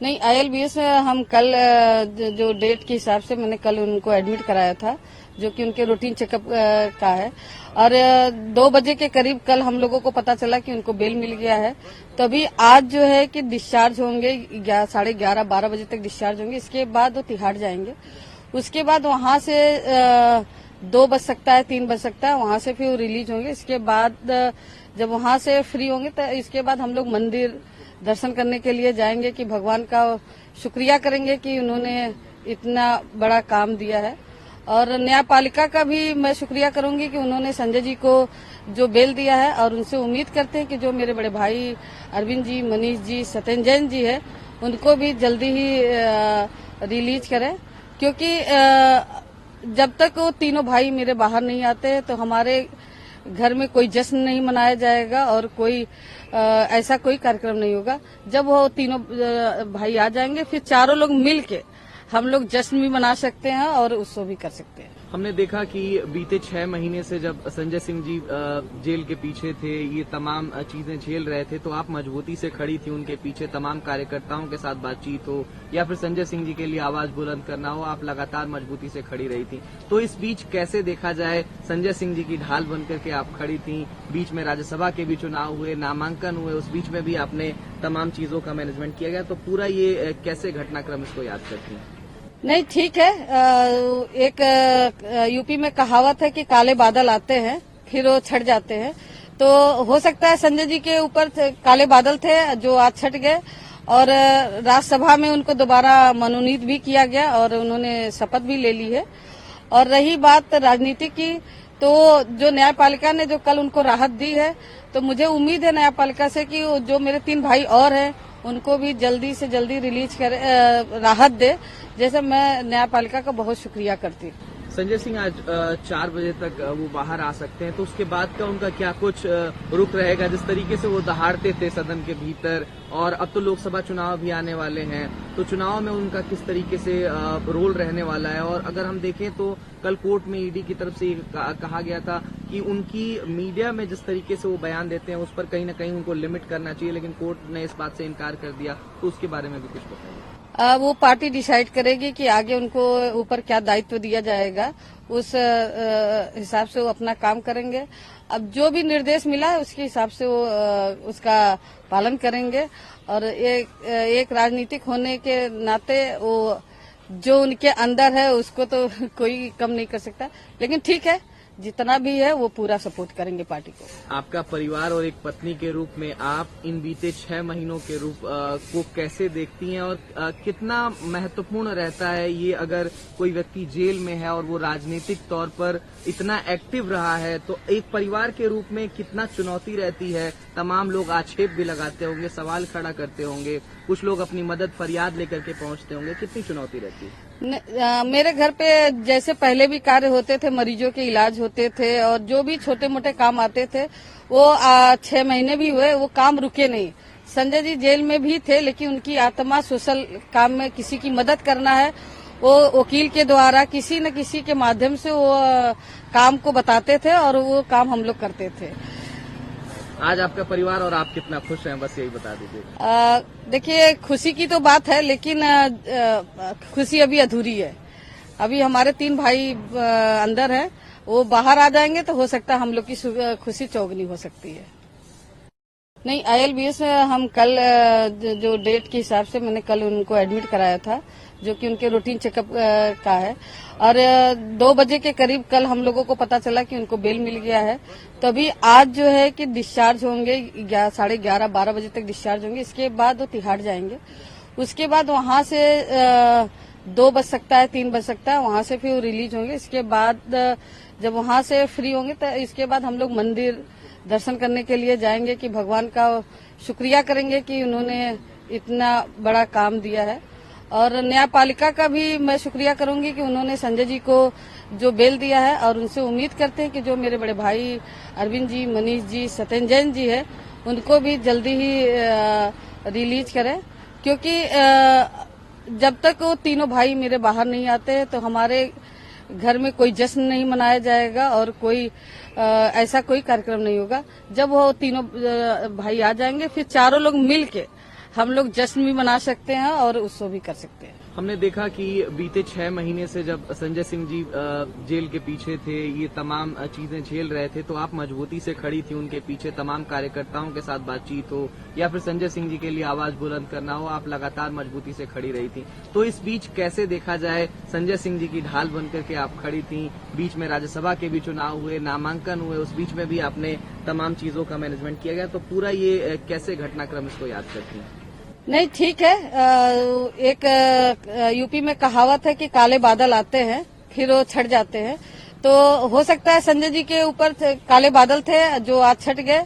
नहीं, ILBS में हम कल जो डेट के हिसाब से मैंने कल उनको एडमिट कराया था, जो कि उनके रूटीन चेकअप का है। और 2 बजे के करीब कल हम लोगों को पता चला कि उनको बेल मिल गया है। तो अभी आज जो है कि डिस्चार्ज होंगे, 11:30-12 बजे तक डिस्चार्ज होंगे। इसके बाद वो तिहाड़ जाएंगे। उसके बाद वहां से 2 बज सकता है, 3 बज सकता है, वहां से फिर वो रिलीज होंगे। इसके बाद जब वहां से फ्री होंगे तो इसके बाद हम लोग मंदिर दर्शन करने के लिए जाएंगे कि भगवान का शुक्रिया करेंगे कि उन्होंने इतना बड़ा काम दिया है। और न्यायपालिका का भी मैं शुक्रिया करूंगी कि उन्होंने संजय जी को जो बेल दिया है, और उनसे उम्मीद करते हैं कि जो मेरे बड़े भाई अरविंद जी, मनीष जी, सत्येंद्र जैन जी है, उनको भी जल्दी ही रिलीज करें। क्योंकि जब तक वो तीनों भाई मेरे बाहर नहीं आते तो हमारे घर में कोई जश्न नहीं मनाया जाएगा और कोई ऐसा कोई कार्यक्रम नहीं होगा। जब वो तीनों भाई आ जाएंगे फिर चारों लोग मिल के हम लोग जश्न भी मना सकते हैं और उत्सव भी कर सकते हैं। हमने देखा कि बीते 6 महीने से जब संजय सिंह जी जेल के पीछे थे, ये तमाम चीजें झेल रहे थे, तो आप मजबूती से खड़ी थी उनके पीछे। तमाम कार्यकर्ताओं के साथ बातचीत हो या फिर संजय सिंह जी के लिए आवाज बुलंद करना हो, आप लगातार मजबूती से खड़ी रही थी। तो इस बीच कैसे देखा जाए, संजय सिंह जी की ढाल बनकर के आप खड़ी थी। बीच में राज्यसभा के भी चुनाव हुए, नामांकन हुए, उस बीच में भी आपने तमाम चीजों का मैनेजमेंट किया गया। तो पूरा ये कैसे घटनाक्रम इसको याद करती हैं? नहीं, ठीक है। एक यूपी में कहावत है कि काले बादल आते हैं फिर वो छट जाते हैं। तो हो सकता है संजय जी के ऊपर काले बादल थे जो आज छट गए, और राज्यसभा में उनको दोबारा मनोनीत भी किया गया और उन्होंने शपथ भी ले ली है। और रही बात राजनीति की, तो जो न्यायपालिका ने जो कल उनको राहत दी है, तो मुझे उम्मीद है न्यायपालिका से कि जो मेरे 3 भाई और हैं उनको भी जल्दी से जल्दी रिलीज करे, राहत दे। जैसे मैं न्यायपालिका का बहुत शुक्रिया करती हूँ। संजय सिंह आज 4 बजे तक वो बाहर आ सकते हैं, तो उसके बाद का उनका क्या कुछ रुख रहेगा? जिस तरीके से वो दहाड़ते थे सदन के भीतर, और अब तो लोकसभा चुनाव भी आने वाले हैं, तो चुनाव में उनका किस तरीके से रोल रहने वाला है? और अगर हम देखें तो कल कोर्ट में ईडी की तरफ से कहा गया था कि उनकी मीडिया में जिस तरीके से वो बयान देते हैं उस पर कहीं न कहीं उनको लिमिट करना चाहिए, लेकिन कोर्ट ने इस बात से इनकार कर दिया। तो उसके बारे में भी कुछ बताइए। वो पार्टी डिसाइड करेगी कि आगे उनको ऊपर क्या दायित्व दिया जाएगा, उस हिसाब से वो अपना काम करेंगे। अब जो भी निर्देश मिला है उसके हिसाब से वो उसका पालन करेंगे। और एक राजनीतिक होने के नाते वो जो उनके अंदर है उसको तो कोई कम नहीं कर सकता, लेकिन ठीक है, जितना भी है वो पूरा सपोर्ट करेंगे पार्टी को। आपका परिवार और एक पत्नी के रूप में आप इन बीते 6 महीनों के रूप को कैसे देखती हैं, और कितना महत्वपूर्ण रहता है ये अगर कोई व्यक्ति जेल में है और वो राजनीतिक तौर पर इतना एक्टिव रहा है, तो एक परिवार के रूप में कितना चुनौती रहती है? तमाम लोग आक्षेप भी लगाते होंगे, सवाल खड़ा करते होंगे, कुछ लोग अपनी मदद फरियाद लेकर के पहुंचते होंगे, कितनी चुनौती रहती है? मेरे घर पे जैसे पहले भी कार्य होते थे, मरीजों के इलाज होते थे और जो भी छोटे मोटे काम आते थे, वो 6 महीने भी हुए, वो काम रुके नहीं। संजय जी जेल में भी थे, लेकिन उनकी आत्मा सोशल काम में किसी की मदद करना है, वो वकील के द्वारा किसी न किसी के माध्यम से वो काम को बताते थे और वो काम हम लोग करते थे। आज आपका परिवार और आप कितना खुश हैं, बस यही बता दीजिए। देखिए, खुशी की तो बात है, लेकिन खुशी अभी अधूरी है। अभी हमारे 3 भाई अंदर हैं, वो बाहर आ जाएंगे तो हो सकता है हम लोग की खुशी चौगुनी हो सकती है। नहीं, ILBS में हम कल जो डेट के हिसाब से मैंने कल उनको एडमिट कराया था, जो कि उनके रूटीन चेकअप का है। और 2 बजे के करीब कल हम लोगों को पता चला कि उनको बेल मिल गया है। तो अभी आज जो है कि डिस्चार्ज होंगे, 11:30-12 बजे तक डिस्चार्ज होंगे। इसके बाद वो तिहाड़ जाएंगे। उसके बाद वहां से 2 बज सकता है, 3 बज सकता है, वहां से फिर वो रिलीज होंगे। इसके बाद जब वहां से फ्री होंगे तो इसके बाद हम लोग मंदिर दर्शन करने के लिए जाएंगे कि भगवान का शुक्रिया करेंगे कि उन्होंने इतना बड़ा काम दिया है। और न्यायपालिका का भी मैं शुक्रिया करूंगी कि उन्होंने संजय जी को जो बेल दिया है, और उनसे उम्मीद करते हैं कि जो मेरे बड़े भाई अरविंद जी, मनीष जी, सत्येंद्र जैन जी है, उनको भी जल्दी ही रिलीज करें। क्योंकि जब तक वो तीनों भाई मेरे बाहर नहीं आते तो हमारे घर में कोई जश्न नहीं मनाया जाएगा और कोई ऐसा कोई कार्यक्रम नहीं होगा। जब वो तीनों भाई आ जाएंगे फिर चारों लोग मिल के हम लोग जश्न भी मना सकते हैं और उत्सव भी कर सकते हैं। हमने देखा कि बीते 6 महीने से जब संजय सिंह जी जेल के पीछे थे, ये तमाम चीजें झेल रहे थे, तो आप मजबूती से खड़ी थी उनके पीछे। तमाम कार्यकर्ताओं के साथ बातचीत हो या फिर संजय सिंह जी के लिए आवाज बुलंद करना हो, आप लगातार मजबूती से खड़ी रही थी। तो इस बीच कैसे देखा जाए, संजय सिंह जी की ढाल बनकर के आप खड़ी थी। बीच में राज्यसभा के भी चुनाव हुए, नामांकन हुए, उस बीच में भी आपने तमाम चीजों का मैनेजमेंट किया गया। तो पूरा ये कैसे घटनाक्रम इसको याद करती हैं? नहीं, ठीक है। एक यूपी में कहावत है कि काले बादल आते हैं फिर वो छट जाते हैं। तो हो सकता है संजय जी के ऊपर काले बादल थे जो आज छट गए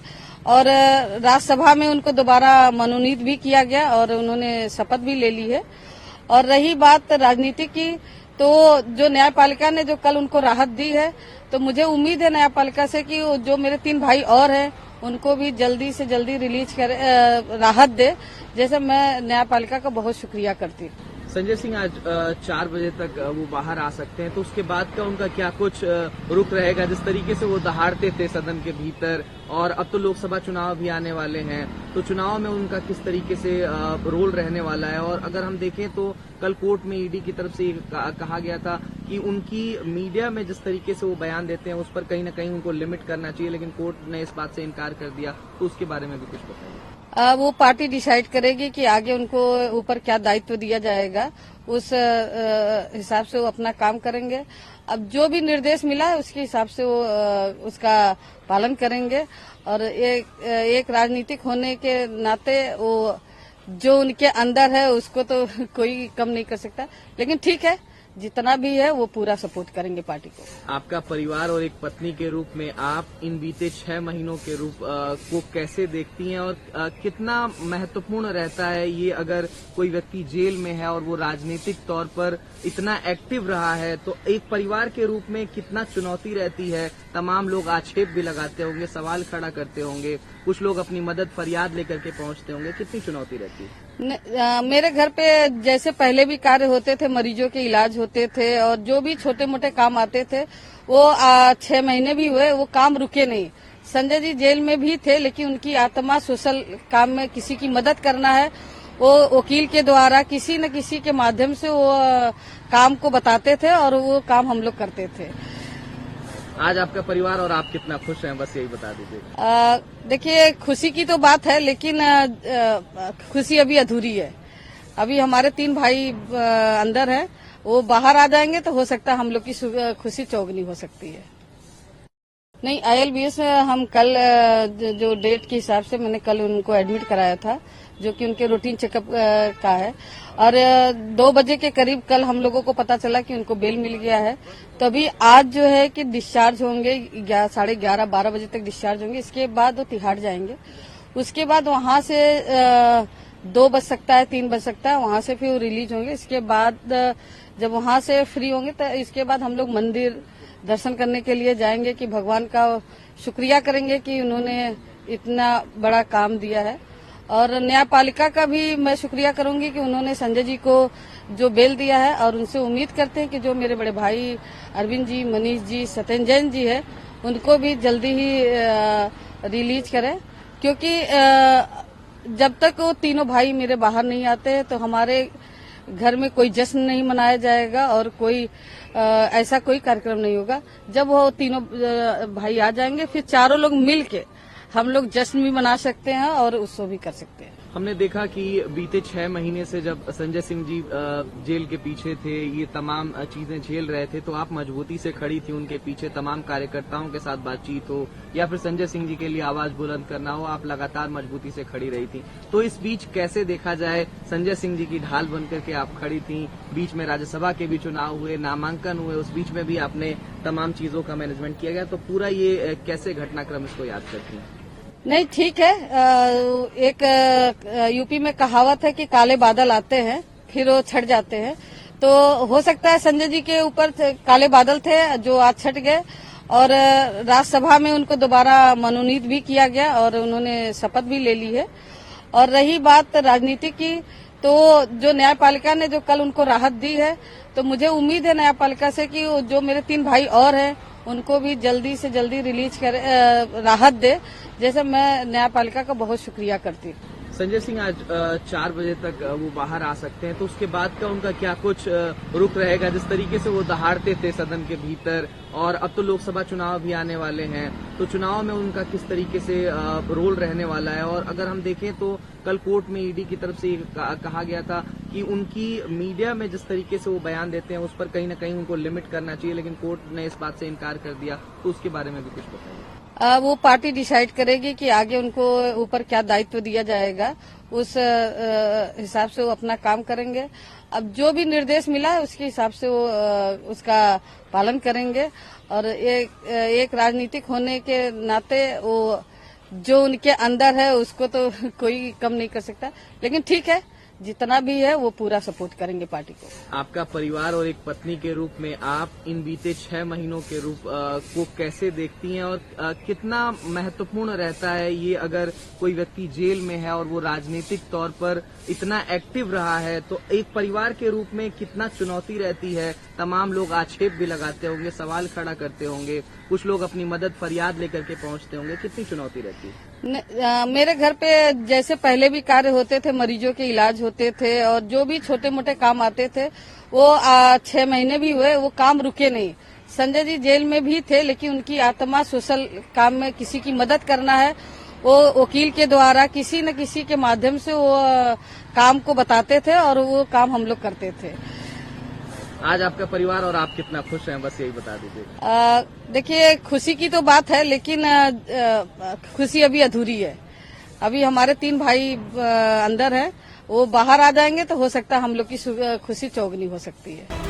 और राज्यसभा में उनको दोबारा मनोनीत भी किया गया और उन्होंने शपथ भी ले ली है। और रही बात राजनीति की, तो जो न्यायपालिका ने जो कल उनको राहत दी है, तो मुझे उम्मीद है न्यायपालिका से कि जो मेरे 3 भाई और हैं उनको भी जल्दी से जल्दी रिलीज कर राहत दे। जैसे मैं न्यायपालिका का बहुत शुक्रिया करती हूँ। संजय सिंह आज 4 बजे तक वो बाहर आ सकते हैं, तो उसके बाद का उनका क्या कुछ रुख रहेगा? जिस तरीके से वो दहाड़ते थे सदन के भीतर, और अब तो लोकसभा चुनाव भी आने वाले हैं, तो चुनाव में उनका किस तरीके से रोल रहने वाला है? और अगर हम देखें तो कल कोर्ट में ईडी की तरफ से कहा गया था कि उनकी मीडिया में जिस तरीके से वो बयान देते हैं उस पर कहीं न कहीं उनको लिमिट करना चाहिए, लेकिन कोर्ट ने इस बात से इनकार कर दिया। तो उसके बारे में भी कुछ बताइए। वो पार्टी डिसाइड करेगी कि आगे उनको ऊपर क्या दायित्व दिया जाएगा, उस हिसाब से वो अपना काम करेंगे। अब जो भी निर्देश मिला है उसके हिसाब से वो उसका पालन करेंगे। और एक राजनीतिक होने के नाते वो जो उनके अंदर है उसको तो कोई कम नहीं कर सकता, लेकिन ठीक है, जितना भी है वो पूरा सपोर्ट करेंगे पार्टी को। आपका परिवार और एक पत्नी के रूप में आप इन बीते 6 महीनों के रूप को कैसे देखती हैं, और कितना महत्वपूर्ण रहता है ये अगर कोई व्यक्ति जेल में है और वो राजनीतिक तौर पर इतना एक्टिव रहा है, तो एक परिवार के रूप में कितना चुनौती रहती है? तमाम लोग आक्षेप भी लगाते होंगे, सवाल खड़ा करते होंगे, कुछ लोग अपनी मदद फरियाद लेकर के पहुंचते होंगे, कितनी चुनौती रहती है? मेरे घर पे जैसे पहले भी कार्य होते थे, मरीजों के इलाज होते थे और जो भी छोटे मोटे काम आते थे वो 6 महीने भी हुए, वो काम रुके नहीं। संजय जी जेल में भी थे, लेकिन उनकी आत्मा सोशल काम में किसी की मदद करना है, वो वकील के द्वारा किसी न किसी के माध्यम से वो काम को बताते थे और वो काम हम लोग करते थे। आज आपका परिवार और आप कितना खुश हैं, बस यही बता दीजिए। देखिए, खुशी की तो बात है, लेकिन खुशी अभी अधूरी है। अभी हमारे 3 भाई अंदर हैं, वो बाहर आ जाएंगे तो हो सकता है हम लोग की खुशी चौगुनी हो सकती है। नहीं, ILBS में हम कल जो डेट के हिसाब से मैंने कल उनको एडमिट कराया था, जो कि उनके रूटीन चेकअप का है, और 2 बजे के करीब कल हम लोगों को पता चला कि उनको बेल मिल गया है। तो अभी आज जो है कि डिस्चार्ज होंगे, 11:30-12 बजे तक डिस्चार्ज होंगे। इसके बाद वो तिहाड़ जाएंगे। उसके बाद वहां से 2 बज सकता है, 3 बज सकता है, वहां से फिर वो रिलीज होंगे। इसके बाद जब वहां से फ्री होंगे तो इसके बाद हम लोग मंदिर दर्शन करने के लिए जाएंगे कि भगवान का शुक्रिया करेंगे कि उन्होंने इतना बड़ा काम दिया है। और न्यायपालिका का भी मैं शुक्रिया करूंगी कि उन्होंने संजय जी को जो बेल दिया है, और उनसे उम्मीद करते हैं कि जो मेरे बड़े भाई अरविंद जी, मनीष जी, सत्येंद्र जैन जी है, उनको भी जल्दी ही रिलीज करें। क्योंकि जब तक वो तीनों भाई मेरे बाहर नहीं आते हैं तो हमारे घर में कोई जश्न नहीं मनाया जाएगा और कोई ऐसा कोई कार्यक्रम नहीं होगा। जब वो तीनों भाई आ जाएंगे फिर चारों लोग मिल के हम लोग जश्न भी मना सकते हैं और उत्सव भी कर सकते हैं। हमने देखा कि बीते 6 महीने से जब संजय सिंह जी जेल के पीछे थे, ये तमाम चीजें झेल रहे थे, तो आप मजबूती से खड़ी थी उनके पीछे। तमाम कार्यकर्ताओं के साथ बातचीत हो या फिर संजय सिंह जी के लिए आवाज बुलंद करना हो, आप लगातार मजबूती से खड़ी रही थी। तो इस बीच कैसे देखा जाए, संजय सिंह जी की ढाल बनकर के आप खड़ी थी। बीच में राज्यसभा के भी चुनाव हुए, नामांकन हुए, उस बीच में भी आपने तमाम चीजों का मैनेजमेंट किया गया। तो पूरा ये कैसे घटनाक्रम इसको याद करती हैं? नहीं, ठीक है। एक यूपी में कहावत है कि काले बादल आते हैं फिर वो छट जाते हैं। तो हो सकता है संजय जी के ऊपर काले बादल थे जो आज छट गए और राज्यसभा में उनको दोबारा मनोनीत भी किया गया और उन्होंने शपथ भी ले ली है। और रही बात राजनीति की, तो जो न्यायपालिका ने जो कल उनको राहत दी है, तो मुझे उम्मीद है न्यायपालिका से कि जो मेरे 3 भाई और हैं उनको भी जल्दी से जल्दी रिलीज कर राहत दे। जैसे मैं न्यायपालिका का बहुत शुक्रिया करती हूँ। संजय सिंह आज 4 बजे तक वो बाहर आ सकते हैं, तो उसके बाद का उनका क्या कुछ रुख रहेगा? जिस तरीके से वो दहाड़ते थे सदन के भीतर, और अब तो लोकसभा चुनाव भी आने वाले हैं, तो चुनाव में उनका किस तरीके से रोल रहने वाला है? और अगर हम देखें तो कल कोर्ट में ईडी की तरफ से कहा गया था कि उनकी मीडिया में जिस तरीके से वो बयान देते हैं उस पर कहीं न कहीं उनको लिमिट करना चाहिए, लेकिन कोर्ट ने इस बात से इनकार कर दिया, तो उसके बारे में भी कुछ बताइए। वो पार्टी डिसाइड करेगी कि आगे उनको ऊपर क्या दायित्व दिया जाएगा, उस हिसाब से वो अपना काम करेंगे। अब जो भी निर्देश मिला है उसके हिसाब से वो उसका पालन करेंगे, और एक राजनीतिक होने के नाते वो जो उनके अंदर है उसको तो कोई कम नहीं कर सकता, लेकिन ठीक है, जितना भी है वो पूरा सपोर्ट करेंगे पार्टी को। आपका परिवार और एक पत्नी के रूप में आप इन बीते 6 महीनों के रूप को कैसे देखती हैं, और कितना महत्वपूर्ण रहता है ये अगर कोई व्यक्ति जेल में है और वो राजनीतिक तौर पर इतना एक्टिव रहा है, तो एक परिवार के रूप में कितना चुनौती रहती है? तमाम लोग आक्षेप भी लगाते होंगे, सवाल खड़ा करते होंगे, कुछ लोग अपनी मदद फरियाद लेकर के पहुंचते होंगे, कितनी चुनौती रहती है? मेरे घर पे जैसे पहले भी कार्य होते थे, मरीजों के इलाज होते थे और जो भी छोटे मोटे काम आते थे, वो 6 महीने भी हुए, वो काम रुके नहीं। संजय जी जेल में भी थे, लेकिन उनकी आत्मा सोशल काम में किसी की मदद करना है, वो वकील के द्वारा किसी न किसी के माध्यम से वो काम को बताते थे और वो काम हम लोग करते थे। आज आपका परिवार और आप कितना खुश हैं, बस यही बता दीजिए। देखिए, खुशी की तो बात है, लेकिन खुशी अभी अधूरी है। अभी हमारे 3 भाई अंदर हैं, वो बाहर आ जाएंगे तो हो सकता है हम लोग की खुशी चौगुनी हो सकती है।